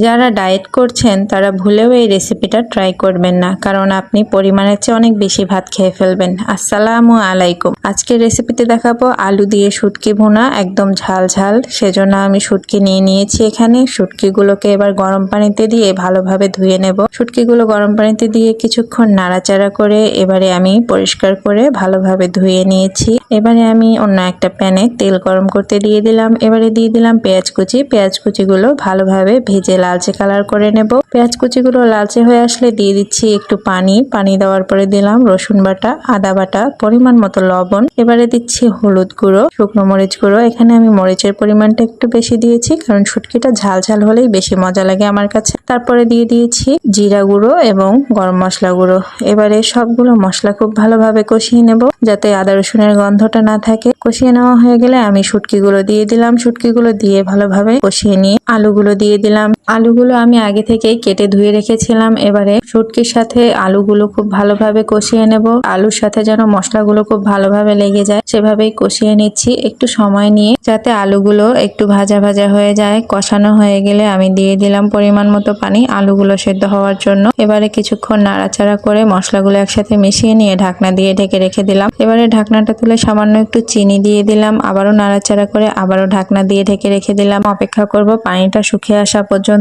যারা ডায়েট করছেন তারা ভুলেও এই রেসিপিটা ট্রাই করবেন না, কারণ আপনি পরিমাণের চেয়ে অনেক বেশি ভাত খেয়ে ফেলবেন। আসসালামু আলাইকুম। আজকের রেসিপিতে দেখাবো আলু দিয়ে শুটকি ভুনা, একদম ঝাল ঝাল। সেজন্য আমি শুটকি নিয়ে নিয়েছি এখানে। শুটকিগুলোকে এবার গরম পানিতে দিয়ে ভালোভাবে ধুয়ে নেব। শুটকিগুলো গরম পানিতে দিয়ে কিছুক্ষণ নাড়াচাড়া করে এবারে আমি পরিষ্কার করে ভালোভাবে ধুয়ে নিয়েছি। এবারে আমি অন্য একটা প্যানে তেল গরম করতে দিয়ে দিলাম। এবারে দিয়ে দিলাম পেঁয়াজ কুচি। পেঁয়াজ কুচিগুলো ভালোভাবে ভেজে লালচে কালার করে নেব। পেঁয়াজ কুচিগুলো লালচে হয়ে আসলে দিয়ে দিচ্ছি একটু পানি দেওয়ার পরে দিলাম রসুন বাটা, আদা বাটা, পরিমাণ মতো লবণ। এবারে দিচ্ছি হলুদ গুঁড়ো, শুকনো মরিচ গুঁড়ো। এখানে আমি মরিচের পরিমাণটা একটু বেশি দিয়েছি, কারণ শুটকিটা ঝাল ঝাল হলেই বেশি মজা লাগে আমার কাছে। তারপরে দিয়ে দিয়েছি জিরা গুঁড়ো এবং গরম মশলা গুঁড়ো। এবারে সবগুলো মশলা খুব ভালোভাবে কষিয়ে নেব, যাতে আদা রসুনের গন্ধটা না থাকে। কষিয়ে নেওয়া হয়ে গেলে আমি শুটকিগুলো দিয়ে দিলাম। শুটকিগুলো দিয়ে ভালোভাবে কষিয়ে নিয়ে আলুগুলো দিয়ে দিলাম। আলুগুলো আমি আগে থেকেই কেটে ধুয়ে রেখেছিলাম। এবারে শুটকির সাথে আলুগুলো খুব ভালোভাবে কষিয়ে নেব। আলুর সাথে যেন মশলাগুলো খুব ভালোভাবে লেগে যায় সেভাবেই কষিয়ে নিচ্ছি একটু সময় নিয়ে, যাতে আলুগুলো একটু ভাজা ভাজা হয়ে যায়। কষানো হয়ে গেলে আমি দিয়ে দিলাম পরিমাণ মতো পানি আলুগুলো সেদ্ধ হওয়ার জন্য। এবারে কিছুক্ষণ নাড়াচাড়া করে মশলাগুলো একসাথে মিশিয়ে নিয়ে ঢাকনা দিয়ে ঢেকে রেখে দিলাম। এবারে ঢাকনাটা তুলে সামান্য একটু চিনি দিয়ে দিলাম। আবারও নাড়াচাড়া করে আবারও ঢাকনা দিয়ে ঢেকে রেখে দিলাম। অপেক্ষা করব পানিটা শুকিয়ে আসা পর্যন্ত।